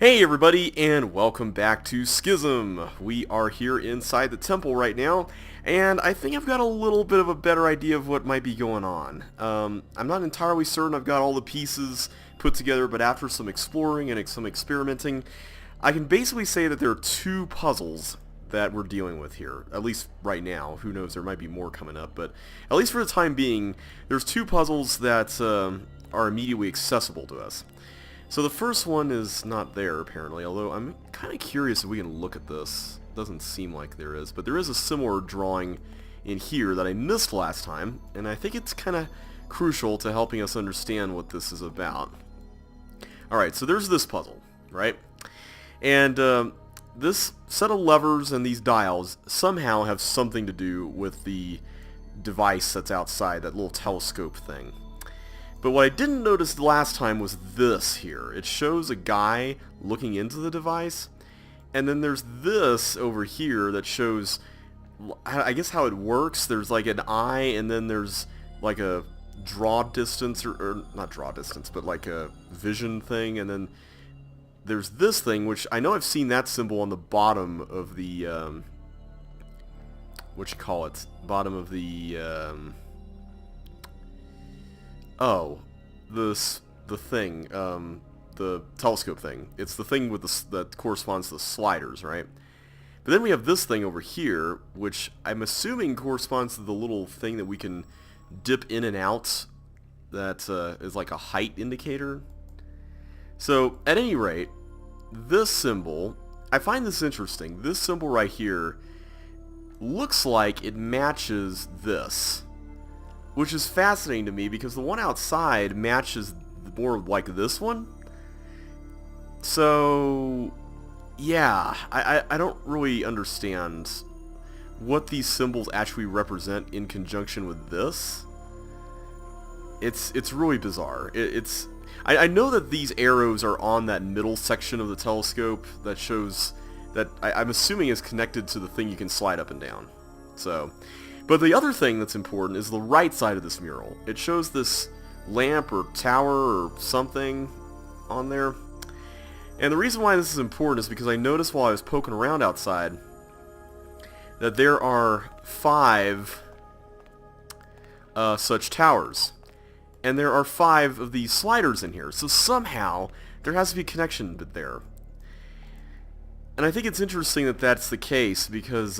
Hey everybody, and welcome back to Schism. We are here inside the temple right now, and I think I've got a little bit of a better idea of what might be going on. I'm not entirely certain I've got all the pieces put together, but after some exploring and some experimenting, I can basically say that there are two puzzles that we're dealing with here, at least right now. Who knows, there might be more coming up, but at least for the time being, there's two puzzles that are immediately accessible to us. So the first one is not there, apparently, although I'm kind of curious if we can look at this. Doesn't seem like there is, but there is a similar drawing in here that I missed last time, and I think it's kind of crucial to helping us understand what this is about. Alright, so there's this puzzle, right? And this set of levers and these dials somehow have something to do with the device that's outside, that little telescope thing. But what I didn't notice the last time was this here. It shows a guy looking into the device, and then there's this over here that shows, I guess, how it works. There's like an eye, and then there's like a draw distance, or not draw distance, but like a vision thing, and then there's this thing, which I know I've seen that symbol on the bottom of the, what you call it, bottom of the, oh, the thing, the telescope thing. It's the thing with that corresponds to the sliders, right? But then we have this thing over here, which I'm assuming corresponds to the little thing that we can dip in and out. That is like a height indicator. So, at any rate, this symbol, I find this interesting. This symbol right here looks like it matches this, which is fascinating to me because the one outside matches more like this one. So, yeah, I don't really understand what these symbols actually represent in conjunction with this. It's really bizarre. I know that these arrows are on that middle section of the telescope that shows that I'm assuming is connected to the thing you can slide up and down. So, but the other thing that's important is the right side of this mural. It shows this lamp or tower or something on there. And the reason why this is important is because I noticed while I was poking around outside that there are 5 such towers. And there are 5 of these sliders in here. So somehow there has to be a connection there. And I think it's interesting that that's the case because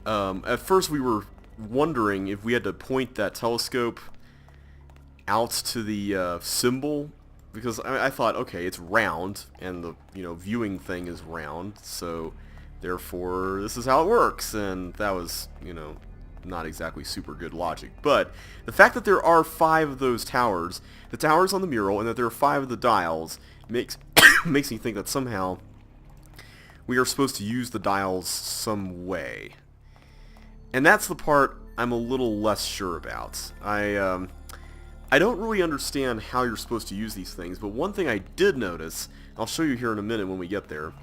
at first we were wondering if we had to point that telescope out to the symbol, because I thought, okay, it's round and the viewing thing is round, so therefore this is how it works, and that was not exactly super good logic. But the fact that there are 5 of those towers, the towers on the mural, and that there are 5 of the dials makes makes me think that somehow we are supposed to use the dials some way. And that's the part I'm a little less sure about. I don't really understand how you're supposed to use these things, but one thing I did notice, I'll show you here in a minute when we get there.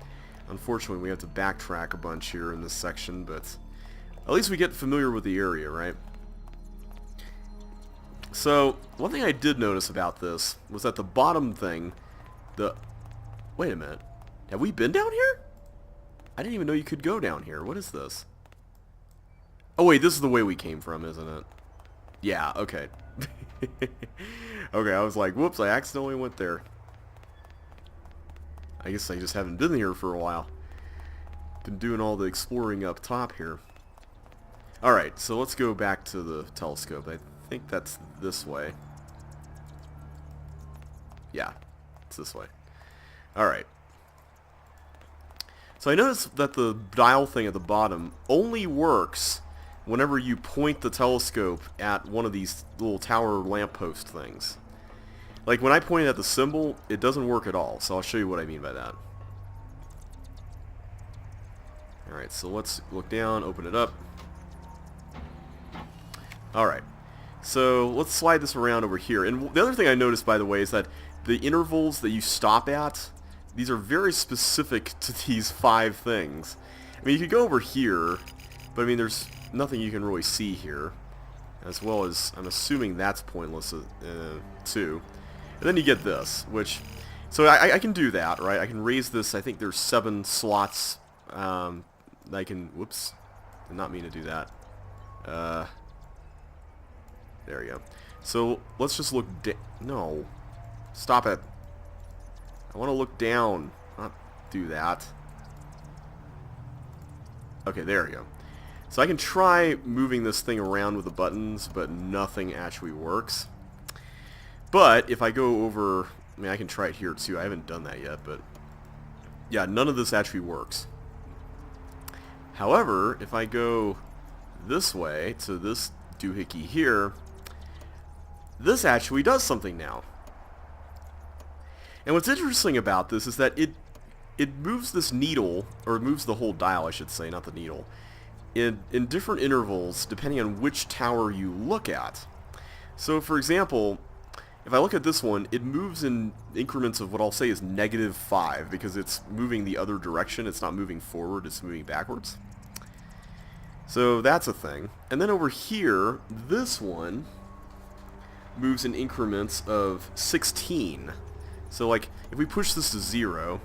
Unfortunately, we have to backtrack a bunch here in this section, but at least we get familiar with the area, right? So, one thing I did notice about this was that the bottom thing, wait a minute. Have we been down here? I didn't even know you could go down here. What is this? Oh wait, this is the way we came from, isn't it? Yeah, okay. Okay, I was like, whoops, I accidentally went there. I guess I just haven't been here for a while. Been doing all the exploring up top here. Alright, so let's go back to the telescope. I think that's this way. Yeah, it's this way. Alright. So I noticed that the dial thing at the bottom only works whenever you point the telescope at one of these little tower lamppost things. Like when I point at the symbol, it doesn't work at all, so I'll show you what I mean by that. Alright, so let's look down, open it up. Alright, so let's slide this around over here. And the other thing I noticed, by the way, is that the intervals that you stop at, these are very specific to these 5 things. I mean, you could go over here, but I mean, there's nothing you can really see here, as well as I'm assuming that's pointless too. And then you get this, which So I can do that, right? I can raise this. I think there's 7 slots that I can... Whoops. Did not mean to do that. There we go. So let's just look... No. Stop it. I want to look down. Not do that. Okay, there we go. So I can try moving this thing around with the buttons, but nothing actually works. But if I go over... I mean, I can try it here too. I haven't done that yet, but... Yeah, none of this actually works. However, if I go this way to this doohickey here, this actually does something now. And what's interesting about this is that it moves this needle, or it moves the whole dial, I should say, not the needle, in different intervals depending on which tower you look at. So, for example, if I look at this one, it moves in increments of what I'll say is -5, because it's moving the other direction. It's not moving forward, it's moving backwards. So that's a thing. And then over here, this one moves in increments of 16. So like, if we push this to 0,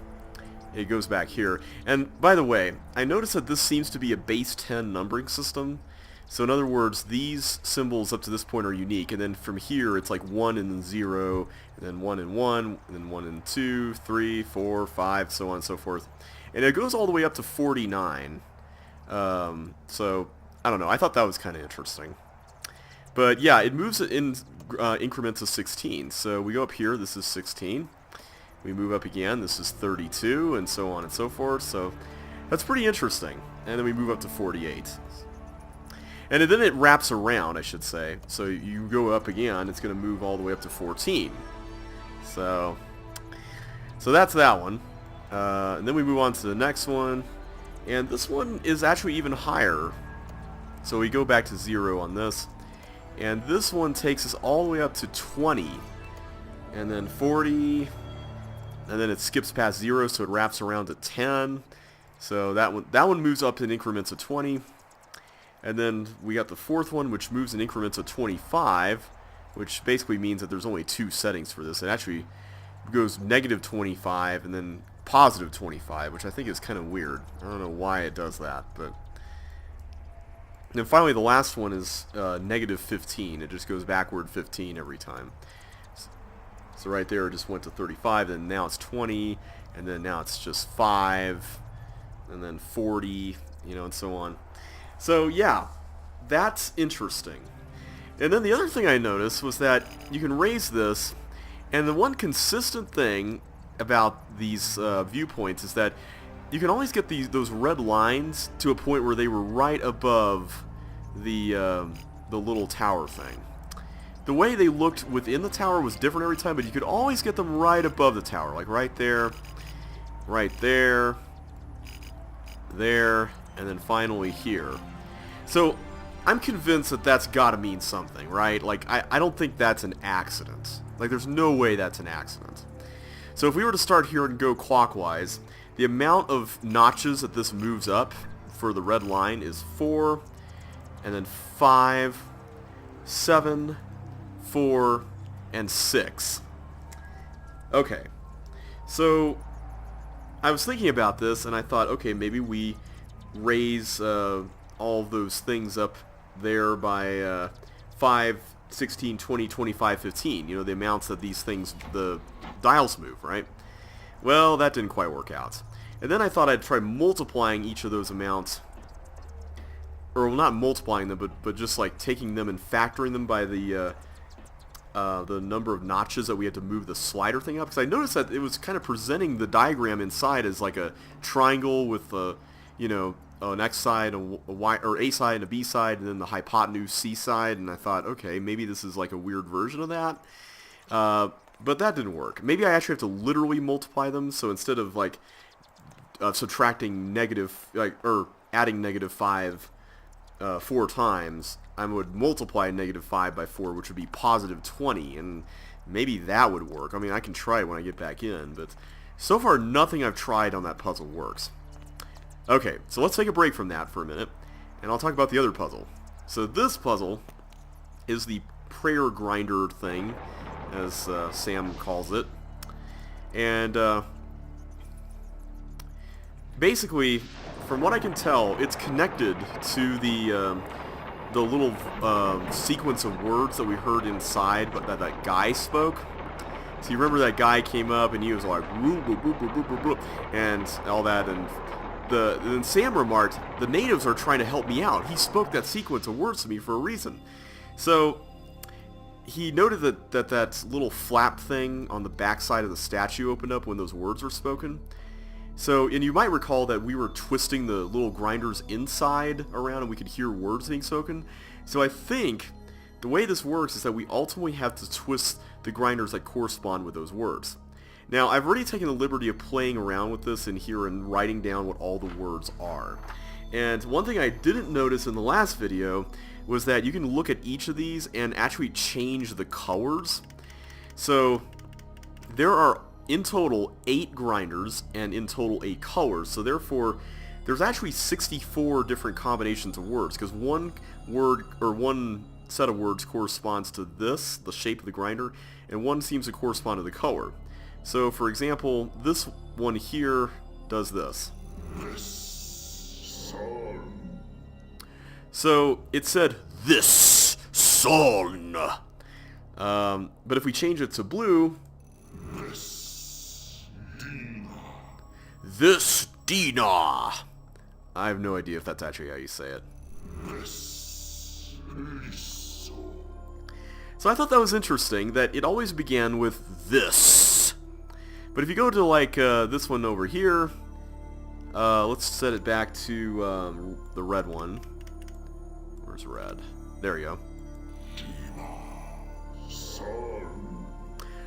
it goes back here. And by the way, I noticed that this seems to be a base 10 numbering system. So in other words, these symbols up to this point are unique, and then from here it's like 1 and then 0, and then 1 and 1, and then 1 and 2, 3, 4, 5, so on and so forth. And it goes all the way up to 49. So, I don't know, I thought that was kind of interesting. But yeah, it moves in increments of 16. So we go up here, this is 16. We move up again, this is 32, and so on and so forth. So that's pretty interesting. And then we move up to 48. And then it wraps around, I should say. So you go up again, it's going to move all the way up to 14. So that's that one. And then we move on to the next one. And this one is actually even higher. So we go back to 0 on this. And this one takes us all the way up to 20. And then 40. And then it skips past 0, so it wraps around to 10. So that one moves up in increments of 20. And then we got the fourth one, which moves in increments of 25, which basically means that there's only 2 settings for this. It actually goes -25 and then +25, which I think is kind of weird. I don't know why it does that, but... And then finally, the last one is -15. It just goes backward 15 every time. So right there, it just went to 35, and now it's 20, and then now it's just 5, and then 40, you know, and so on. So yeah, that's interesting. And then the other thing I noticed was that you can raise this, and the one consistent thing about these viewpoints is that you can always get those red lines to a point where they were right above the little tower thing. The way they looked within the tower was different every time, but you could always get them right above the tower, like right there, there, and then finally here. So I'm convinced that that's got to mean something, right? Like, I don't think that's an accident. Like, there's no way that's an accident. So if we were to start here and go clockwise, the amount of notches that this moves up for the red line is 4, and then 5, 7, 4, and 6. Okay. So I was thinking about this, and I thought, okay, maybe we raise all those things up there by 5, 16, 20, 25, 15. You know, the amounts that these things, the dials move, right? Well, that didn't quite work out. And then I thought I'd try multiplying each of those amounts. Or, well, not multiplying them, but just like taking them and factoring them by the number of notches that we had to move the slider thing up. Because I noticed that it was kind of presenting the diagram inside as like a triangle with you know, an X side, a Y, or A side and a B side, and then the hypotenuse C side. And I thought, okay, maybe this is like a weird version of that. But that didn't work. Maybe I actually have to literally multiply them. So instead of like subtracting negative, or adding -5 4 times, I would multiply -5 by 4, which would be +20, and maybe that would work. I mean, I can try it when I get back in, but so far nothing I've tried on that puzzle works. Okay, so let's take a break from that for a minute, and I'll talk about the other puzzle. So this puzzle is the prayer grinder thing, as Sam calls it. And basically, from what I can tell, it's connected to the little sequence of words that we heard inside, but that guy spoke. So you remember that guy came up and he was like, "Woo, woo, woo, woo, woo, woo, woo," and all that, and then Sam remarked, "The natives are trying to help me out. He spoke that sequence of words to me for a reason." So he noted that little flap thing on the backside of the statue opened up when those words were spoken. So, and you might recall that we were twisting the little grinders inside around and we could hear words being spoken. So I think the way this works is that we ultimately have to twist the grinders that correspond with those words. Now, I've already taken the liberty of playing around with this in here and writing down what all the words are. And one thing I didn't notice in the last video was that you can look at each of these and actually change the colors. So there are in total 8 grinders and in total 8 colors. So therefore, there's actually 64 different combinations of words, because one word or one set of words corresponds to this, the shape of the grinder, and one seems to correspond to the color. So for example, this one here does this. So it said this song. But if we change it to blue, this Dina. I have no idea if that's actually how you say it. So I thought that was interesting, that it always began with this. But if you go to like this one over here, let's set it back to the red one. Where's red? There you go.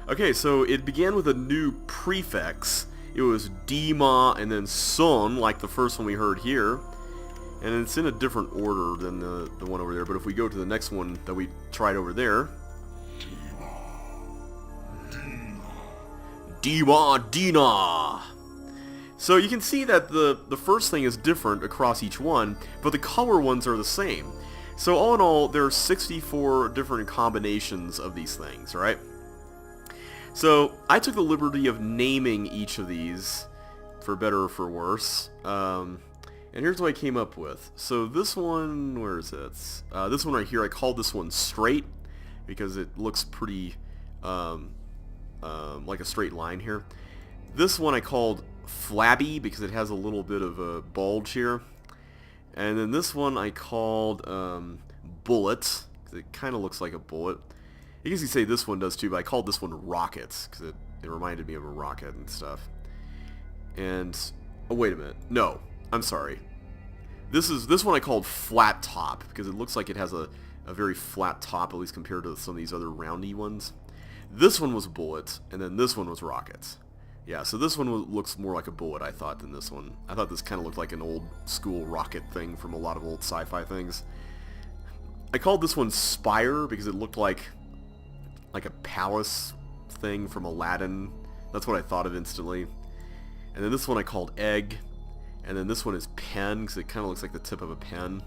Okay, so it began with a new prefix. It was Dima and then Son, like the first one we heard here. And it's in a different order than the one over there. But if we go to the next one that we tried over there, Dima Dina. So you can see that the first thing is different across each one, but the color ones are the same. So all in all, there are 64 different combinations of these things, right? So I took the liberty of naming each of these, for better or for worse. And here's what I came up with. So this one, where is it? This one right here, I called this one Straight, because it looks pretty like a straight line here. This one I called Flabby, because it has a little bit of a bulge here. And then this one I called Bullet, because it kind of looks like a bullet. I guess you say this one does too, but I called this one Rockets, because it reminded me of a rocket and stuff. And, oh wait a minute, no, I'm sorry. This one I called Flat Top, because it looks like it has a very flat top, at least compared to some of these other roundy ones. This one was Bullet, and then this one was Rockets. Yeah, so this one looks more like a bullet, I thought, than this one. I thought this kind of looked like an old school rocket thing from a lot of old sci-fi things. I called this one Spire because it looked like a palace thing from Aladdin. That's what I thought of instantly. And then this one I called Egg. And then this one is Pen, because it kind of looks like the tip of a pen.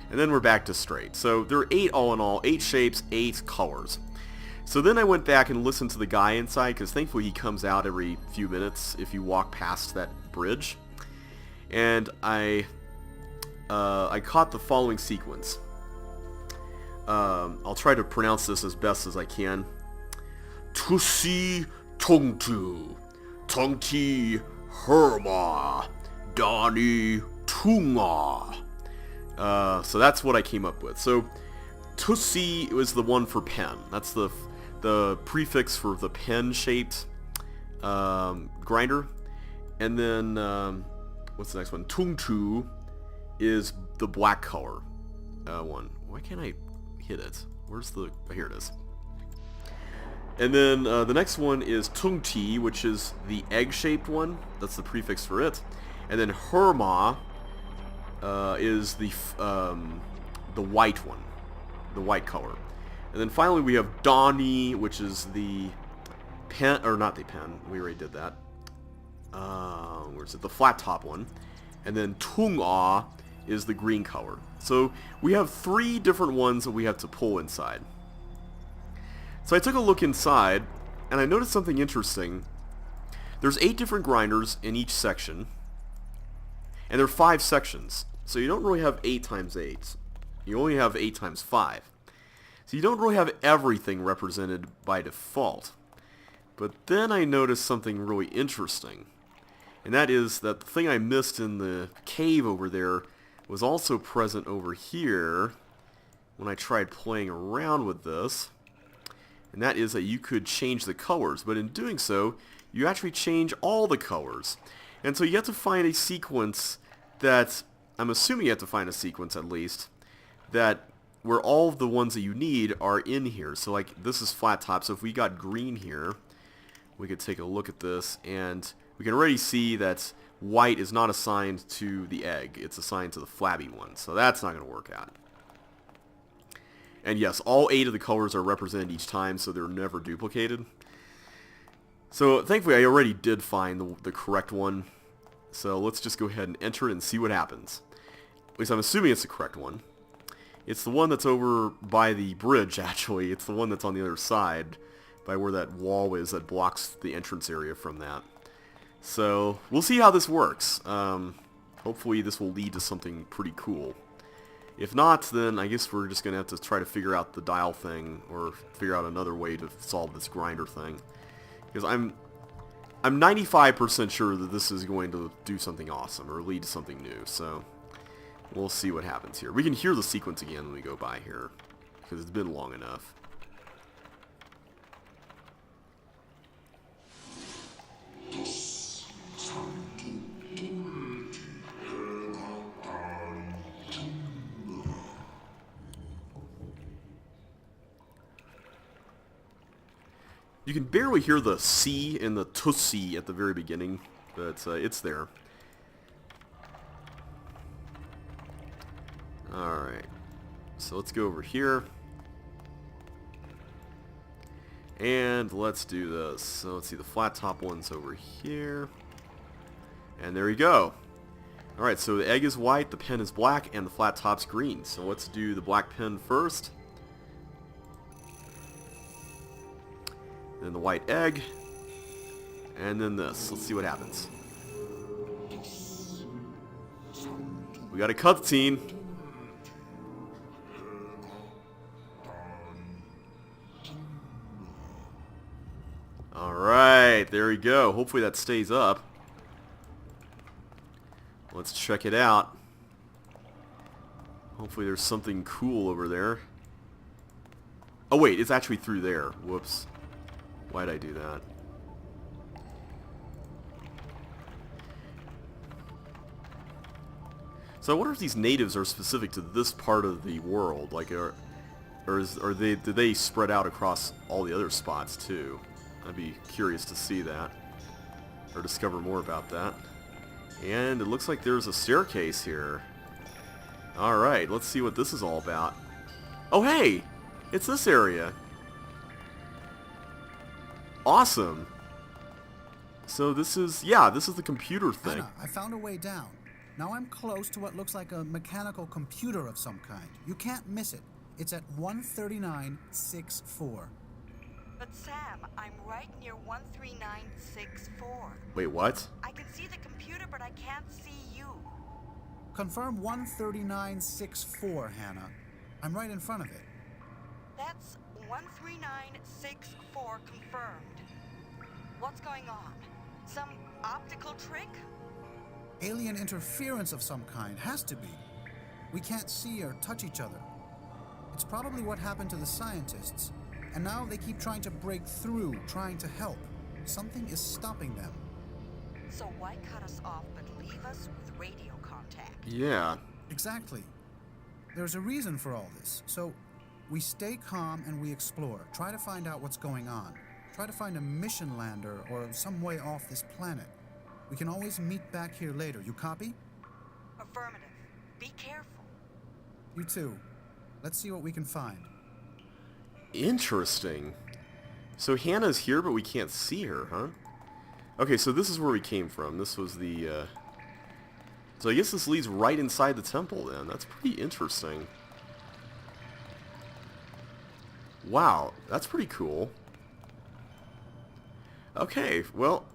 And then we're back to Straight. So there are 8 all in all, 8 shapes, 8 colors. So then I went back and listened to the guy inside, because thankfully he comes out every few minutes if you walk past that bridge. And I caught the following sequence. I'll try to pronounce this as best as I can. Tusi Tongtu, Tongti Herma, Dani Tunga. So that's what I came up with. So Tusi was the one for pen. That's the prefix for the pen-shaped grinder. And then, what's the next one? Tungtu is the black color one. Why can't I hit it? Where's the... Oh, here it is. And then the next one is Tungti, which is the egg-shaped one. That's the prefix for it. And then Herma is the white one. The white color. And then finally we have Donnie, which is the pen, or not the pen, we already did that. Where's it? The flat top one. And then Tunga is the green color. So we have 3 different ones that we have to pull inside. So I took a look inside, and I noticed something interesting. There's 8 different grinders in each section, and there are 5 sections. So you don't really have 8 times 8. You only have 8 times 5. So you don't really have everything represented by default. But then I noticed something really interesting. And that is that the thing I missed in the cave over there was also present over here when I tried playing around with this. And that is that you could change the colors. But in doing so, you actually change all the colors. And so you have to find a sequence that, I'm assuming you have to find a sequence at least, that where all of the ones that you need are in here. So like this is flat top, so if we got green here, we could take a look at this, and we can already see that white is not assigned to the egg, it's assigned to the flabby one, so that's not going to work out. And yes, all 8 of the colors are represented each time, so they're never duplicated. So thankfully I already did find the correct one, so let's just go ahead and enter it and see what happens. At least I'm assuming it's the correct one. It's the one that's over by the bridge, actually. It's the one that's on the other side, by where that wall is that blocks the entrance area from that. So, we'll see how this works. Hopefully this will lead to something pretty cool. If not, then I guess we're just going to have to try to figure out the dial thing, or figure out another way to solve this grinder thing. Because I'm 95% sure that this is going to do something awesome, or lead to something new, so we'll see what happens here. We can hear the sequence again when we go by here, because it's been long enough. You can barely hear the C and the tussie at the very beginning, but it's there. Alright, so let's go over here. And let's do this. So let's see, the flat top one's over here. And there you go. Alright, so the egg is white, the pen is black, and the flat top's green. So let's do the black pen first. Then the white egg. And then this. Let's see what happens. We got a cutscene. Alright, there we go. Hopefully that stays up. Let's check it out. Hopefully there's something cool over there. Oh wait, it's actually through there. Whoops. Why'd I do that? So I wonder if these natives are specific to this part of the world, like, do they spread out across all the other spots too? I'd be curious to see that, or discover more about that. And it looks like there's a staircase here. Alright, let's see what this is all about. Oh hey! It's this area! Awesome! So this is, yeah, this is the computer thing. Hannah, I found a way down. Now I'm close to what looks like a mechanical computer of some kind. You can't miss it. It's at 13964. But Sam, I'm right near 13964. Wait, what? I can see the computer, but I can't see you. Confirm 13964, Hannah. I'm right in front of it. That's 13964 confirmed. What's going on? Some optical trick? Alien interference of some kind. Has to be. We can't see or touch each other. It's probably what happened to the scientists. And now they keep trying to break through, trying to help. Something is stopping them. So why cut us off but leave us with radio contact? Yeah. Exactly. There's a reason for all this. So we stay calm and we explore. Try to find out what's going on. Try to find a mission lander or some way off this planet. We can always meet back here later. You copy? Affirmative. Be careful. You too. Let's see what we can find. Interesting. So Hannah's here, but we can't see her, huh? Okay, so this is where we came from. This was the, So I guess this leads right inside the temple, then. That's pretty interesting. Wow, that's pretty cool. Okay, well,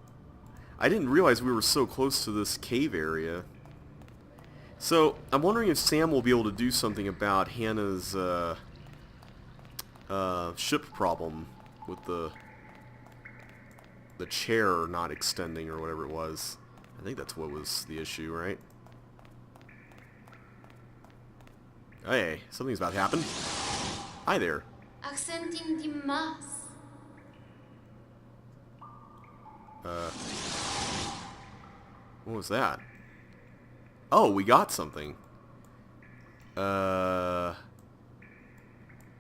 I didn't realize we were so close to this cave area. So, I'm wondering if Sam will be able to do something about Hannah's ship problem with the chair not extending or whatever it was. I think that's what was the issue, right? Hey, something's about to happen. Hi there. What was that? Oh, we got something. I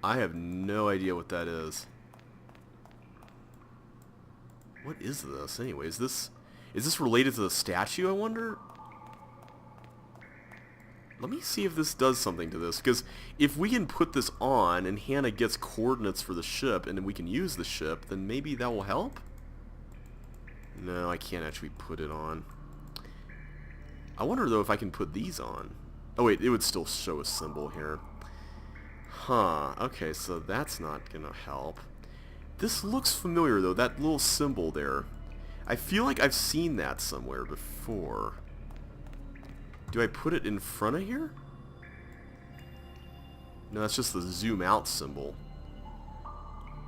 have no idea what that is. What is this anyway? Is this related to the statue, I wonder? Let me see if this does something to this, because if we can put this on and Hannah gets coordinates for the ship and then we can use the ship, then maybe that will help? No, I can't actually put it on. I wonder though if I can put these on. Oh wait, it would still show a symbol here. Huh, okay, so that's not gonna help. This looks familiar though, that little symbol there. I feel like I've seen that somewhere before. Do I put it in front of here? No, that's just the zoom out symbol.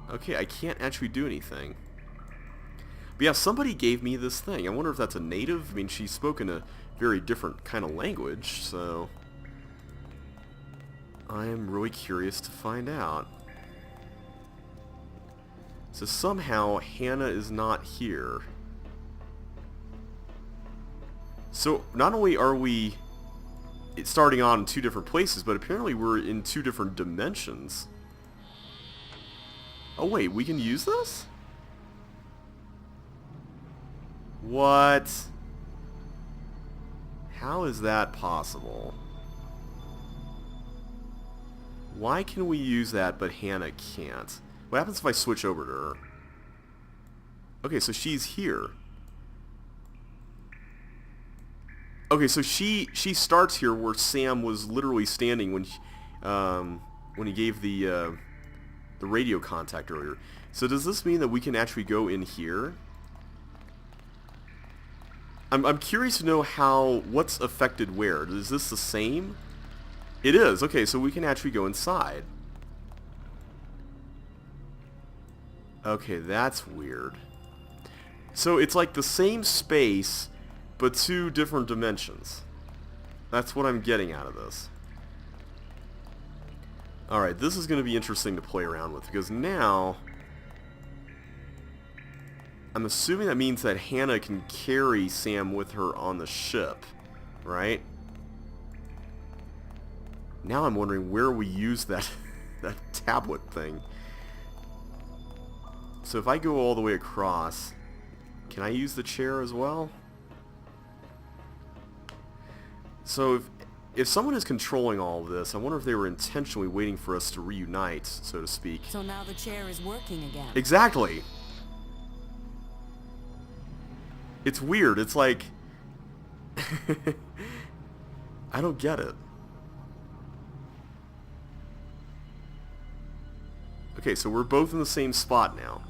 Okay, I can't actually do anything. But yeah, somebody gave me this thing. I wonder if that's a native. I mean, she spoke in a very different kind of language, so I am really curious to find out. So somehow Hannah is not here. So not only are we starting on in two different places, but apparently we're in two different dimensions. Oh wait, we can use this? What? How is that possible? Why can we use that but Hannah can't? What happens if I switch over to her? Okay, so she's here. Okay, so she starts here where Sam was literally standing when he gave the radio contact earlier. So does this mean that we can actually go in here? I'm curious to know what's affected where. Is this the same? It is. Okay, so we can actually go inside. Okay, that's weird. So it's like the same space, but two different dimensions. That's what I'm getting out of this. Alright, this is going to be interesting to play around with, because now I'm assuming that means that Hannah can carry Sam with her on the ship, right? Now I'm wondering where we use that tablet thing. So if I go all the way across, can I use the chair as well? So if someone is controlling all of this, I wonder if they were intentionally waiting for us to reunite, so to speak. So now the chair is working again. Exactly. It's weird. It's like I don't get it. Okay, so we're both in the same spot now.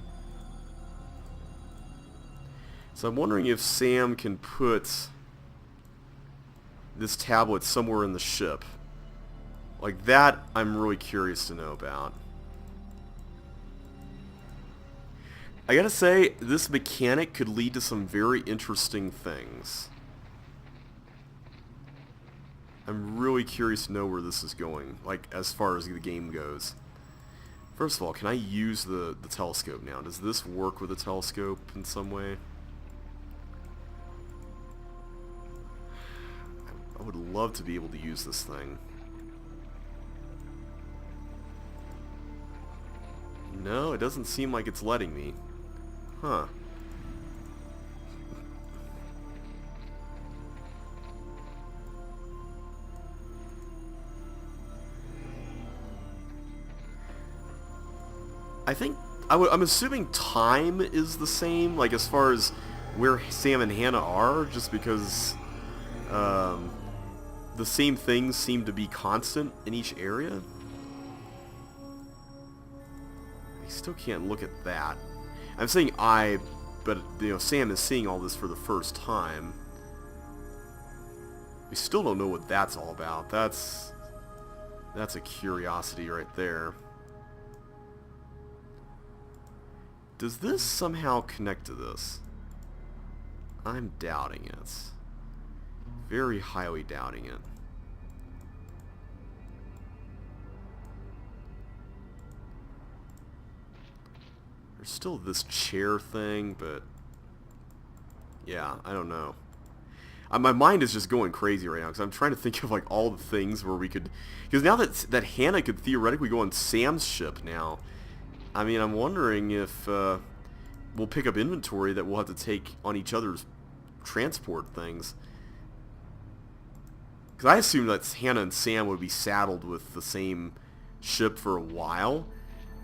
So I'm wondering if Sam can put this tablet somewhere in the ship. Like that, I'm really curious to know about. I gotta say, this mechanic could lead to some very interesting things. I'm really curious to know where this is going, like as far as the game goes. First of all, can I use the telescope now? Does this work with the telescope in some way? I would love to be able to use this thing. No, it doesn't seem like it's letting me. Huh. I think I'm assuming time is the same, like as far as where Sam and Hannah are, just because the same things seem to be constant in each area. I still can't look at that. I'm saying but you know, Sam is seeing all this for the first time. We still don't know what that's all about. That's a curiosity right there. Does this somehow connect to this? I'm doubting it. Very highly doubting it. There's still this chair thing, but yeah, I don't know. My mind is just going crazy right now because I'm trying to think of like all the things where we could, because now that Hannah could theoretically go on Sam's ship now. I mean, I'm wondering if we'll pick up inventory that we'll have to take on each other's transport things. Because I assume that Hannah and Sam would be saddled with the same ship for a while,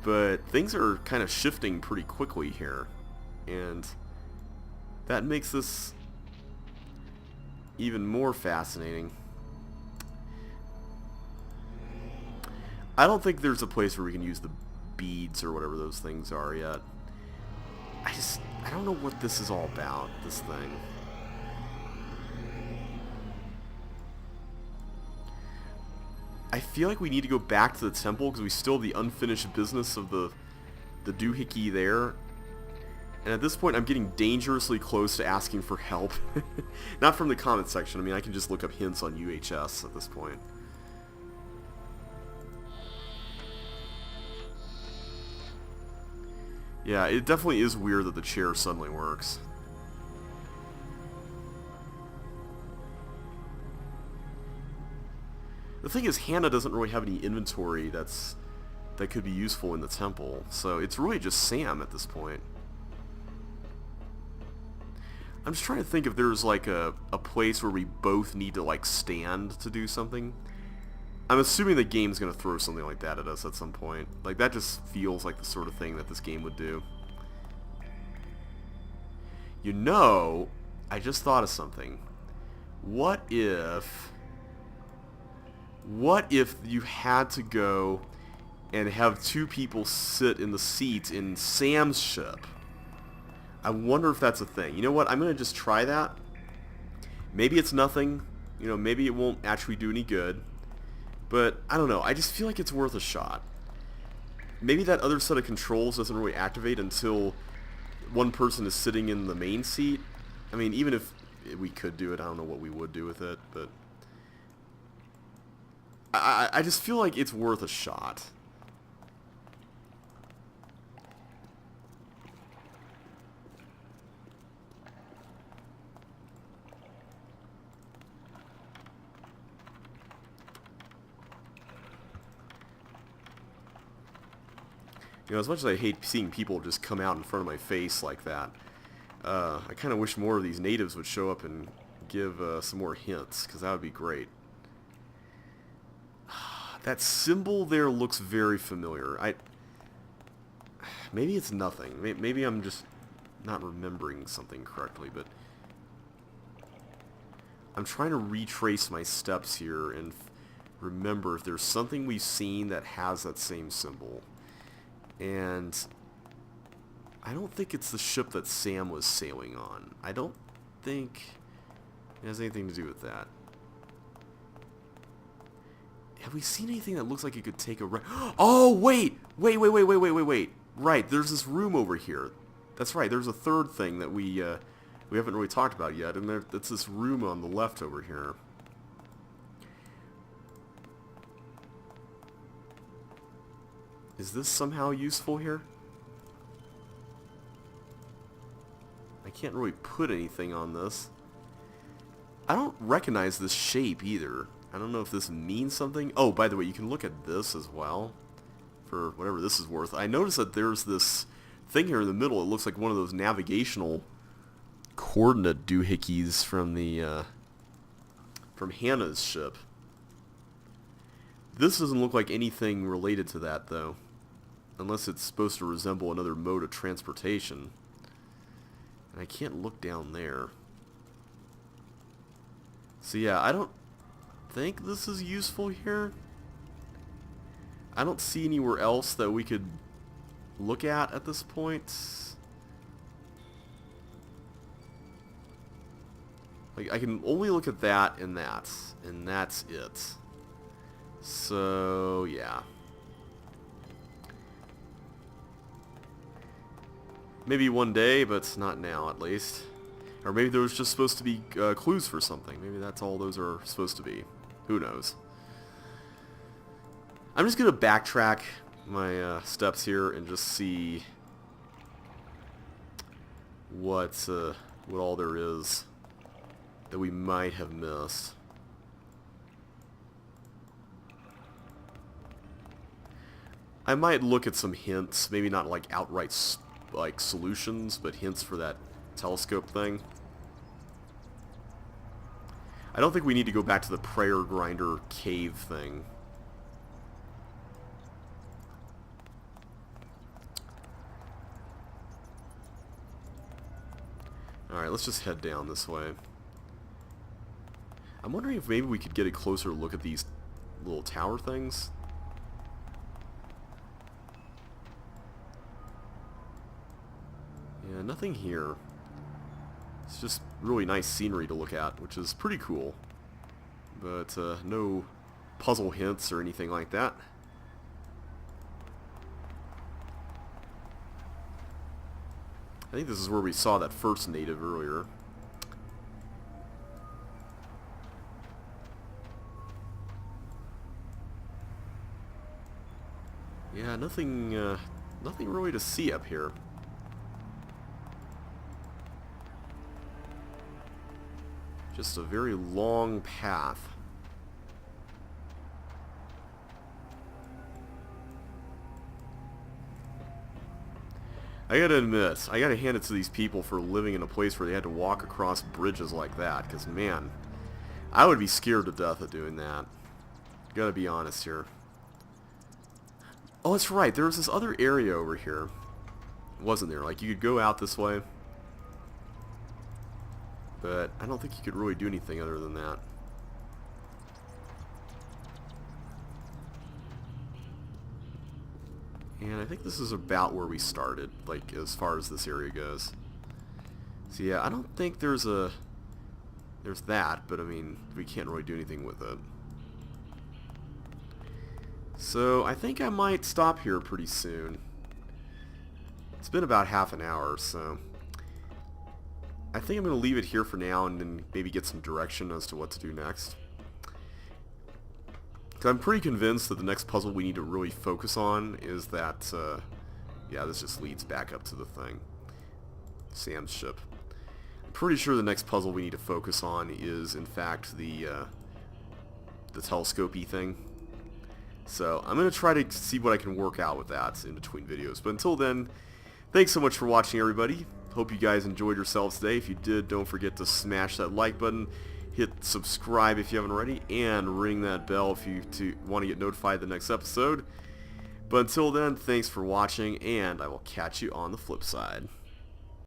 but things are kind of shifting pretty quickly here, and that makes this even more fascinating. I don't think there's a place where we can use the beads or whatever those things are yet. I don't know what this is all about, this thing. I feel like we need to go back to the temple because we still have the unfinished business of the doohickey there. And at this point, I'm getting dangerously close to asking for help. Not from the comment section. I mean, I can just look up hints on UHS at this point. Yeah, it definitely is weird that the chair suddenly works. The thing is, Hannah doesn't really have any inventory that could be useful in the temple, so it's really just Sam at this point. I'm just trying to think if there's like a place where we both need to like stand to do something. I'm assuming the game's gonna throw something like that at us at some point. Like, that just feels like the sort of thing that this game would do. You know, I just thought of something. What if you had to go and have two people sit in the seats in Sam's ship? I wonder if that's a thing. You know what? I'm going to just try that. Maybe it's nothing. You know, maybe it won't actually do any good. But, I don't know. I just feel like it's worth a shot. Maybe that other set of controls doesn't really activate until one person is sitting in the main seat. I mean, even if we could do it, I don't know what we would do with it. But I just feel like it's worth a shot. You know, as much as I hate seeing people just come out in front of my face like that, I kind of wish more of these natives would show up and give some more hints, because that would be great. That symbol there looks very familiar. Maybe it's nothing. Maybe I'm just not remembering something correctly, but I'm trying to retrace my steps here and remember if there's something we've seen that has that same symbol. And I don't think it's the ship that Sam was sailing on. I don't think it has anything to do with that. Have we seen anything that looks like it could take a right? Oh, wait! Wait. Right, there's this room over here. That's right, there's a third thing that we haven't really talked about yet, and that's this room on the left over here. Is this somehow useful here? I can't really put anything on this. I don't recognize this shape either. I don't know if this means something. Oh, by the way, you can look at this as well, for whatever this is worth. I noticed that there's this thing here in the middle. It looks like one of those navigational coordinate doohickeys from the from Hannah's ship. This doesn't look like anything related to that, though. Unless it's supposed to resemble another mode of transportation. And I can't look down there. So yeah, I don't think this is useful here. I don't see anywhere else that we could look at this point. Like, I can only look at that, and that's it. So, yeah. Maybe one day, but not now, at least. Or maybe there was just supposed to be clues for something. Maybe that's all those are supposed to be. Who knows? I'm just going to backtrack my steps here and just see what all there is that we might have missed. I might look at some hints, maybe not like outright like solutions, but hints for that telescope thing. I don't think we need to go back to the prayer grinder cave thing. Alright, let's just head down this way. I'm wondering if maybe we could get a closer look at these little tower things. Yeah, nothing here. It's just really nice scenery to look at, which is pretty cool. But no puzzle hints or anything like that. I think this is where we saw that first native earlier. Yeah, nothing really to see up here. Just a very long path. I gotta admit, I gotta hand it to these people for living in a place where they had to walk across bridges like that, because man, I would be scared to death of doing that. Gotta be honest here. Oh, that's right, there was this other area over here. Wasn't there? Like, you could go out this way. But I don't think you could really do anything other than that. And I think this is about where we started, like, as far as this area goes. So yeah, I don't think there's that, but I mean, we can't really do anything with it. So I think I might stop here pretty soon. It's been about half an hour, so I think I'm going to leave it here for now and then maybe get some direction as to what to do next. 'Cause I'm pretty convinced that the next puzzle we need to really focus on is that, yeah, this just leads back up to the thing. Sam's ship. I'm pretty sure the next puzzle we need to focus on is, in fact, the telescope-y thing. So I'm going to try to see what I can work out with that in between videos. But until then, thanks so much for watching, everybody. Hope you guys enjoyed yourselves today. If you did, don't forget to smash that like button, hit subscribe if you haven't already, and ring that bell if you want to get notified the next episode. But until then, thanks for watching, and I will catch you on the flip side.